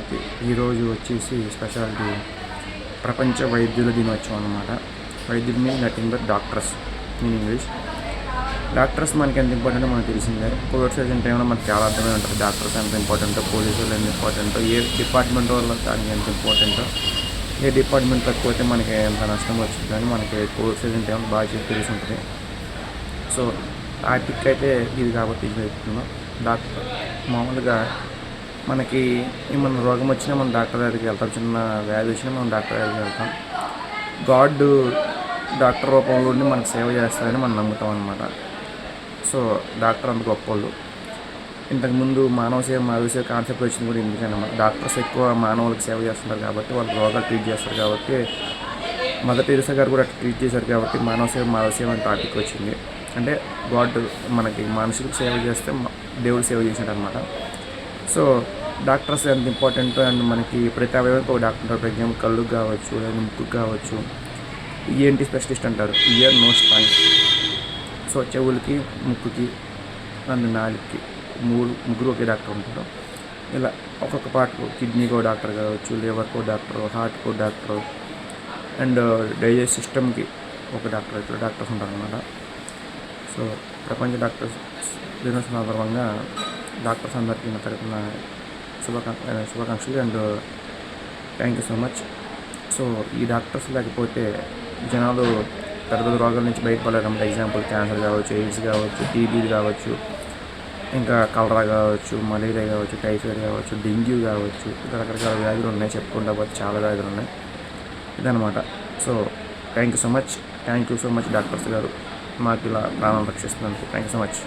అందరికీ. ఈరోజు వచ్చేసి స్పెషాలిటీ ప్రపంచ వైద్యుల దినోత్సవం అన్నమాట. వైద్యులు mean nothing but doctors in English. Doctors మనకి ఎంత ఇంపార్టెంటో మనకు తెలిసిందే. కోవిడ్ సీజన్ టైంలో మనకు చాలా అర్థమై ఉంటుంది డాక్టర్స్ ఎంత ఇంపార్టెంటో, పోలీసు వాళ్ళు ఎంత ఇంపార్టెంటో, ఏ డిపార్ట్మెంట్ వాళ్ళు దానికి ఎంత ఇంపార్టెంటో, ఏ డిపార్ట్మెంట్ తక్కువైతే మనకి ఎంత నష్టం వచ్చింది కానీ మనకి కోవిడ్ సీజన్ టైంలో బాగా తెలిసి ఉంటుంది. సో ఆ టిక్ అయితే ఇది కాబట్టి ఇది చెప్తున్నాం. డాక్టర్ మామూలుగా మనకి ఏమన్నా రోగం వచ్చినా మనం డాక్టర్ దగ్గరికి వెళ్తాం, చిన్న వ్యాధి వచ్చినా మనం డాక్టర్ దగ్గరికి వెళ్తాం. గాడ్ డాక్టర్ రూపంలో ఉండి మనకు సేవ చేస్తారని మనం నమ్ముతాం అన్నమాట. సో డాక్టర్ అంత గొప్పవాళ్ళు. ఇంతకుముందు మానవ సేవ కాన్సెప్ట్ వచ్చింది కూడా ఎందుకన్నమాట. డాక్టర్స్ ఎక్కువ మానవులకు సేవ చేస్తున్నారు కాబట్టి వాళ్ళు రోగాలు ట్రీట్ చేస్తారు కాబట్టి మదర్ టెరెసా గారు కూడా ట్రీట్ చేశారు కాబట్టి మానవ సేవ అనే టాపిక్ వచ్చింది. అంటే గాడ్ మనకి మనుషులకు సేవ చేస్తే దేవుడు సేవ చేసినట్టు అనమాట. సో డాక్టర్స్ ఎంత ఇంపార్టెంట్ అండ్ మనకి ప్రతి అవయవానికి ఒక డాక్టర్ ఉంటారు. ఫర్ ఎగ్జాంపుల్ కళ్ళుకు కావచ్చు, లేదా ముక్కుకు కావచ్చు, ఈఎన్టీ స్పెషలిస్ట్ అంటారు, ఇయర్ నోస్ టంగ్. సో చెవులకి, ముక్కుకి అండ్ నాలుగుకి ముగ్గురు ఒకే డాక్టర్ ఉంటారు. ఇలా ఒక్కొక్క పార్ట్కు కిడ్నీకో డాక్టర్ కావచ్చు, లివర్కో డాక్టర్, హార్ట్కో డాక్టర్ అండ్ డైజెస్ట్ సిస్టమ్కి ఒక డాక్టర్, ఇద్దరు డాక్టర్స్ ఉంటారు అన్నమాట. సో ప్రపంచ డాక్టర్స్ దినోత్సవం సందర్భంగా డాక్టర్స్ అందరికీ నా తరపున శుభాకాంక్షలు and thank you so much. So ఈ డాక్టర్స్ లేకపోతే జనాలు పెద్ద పెద్ద రోగాల నుంచి బయటపడలేరు. ఎగ్జాంపుల్ క్యాన్సర్ కావచ్చు, ఎయిడ్స్ కావచ్చు, టీబీ కావచ్చు, ఇంకా కలరా కావచ్చు, మలేరియా కావచ్చు, టైఫాయిడ్ కావచ్చు, డెంగ్యూ కావచ్చు, ఇంకా రకరకాల వ్యాధులు ఉన్నాయి. చెప్పుకుంటా పోతే చాలా వ్యాధులు ఉన్నాయి. ఇదనమాట. So thank you so much doctors గారు, మాకు ఇలా ప్రాణాలు రక్షిస్తున్నందుకు థ్యాంక్ యూ సో మచ్.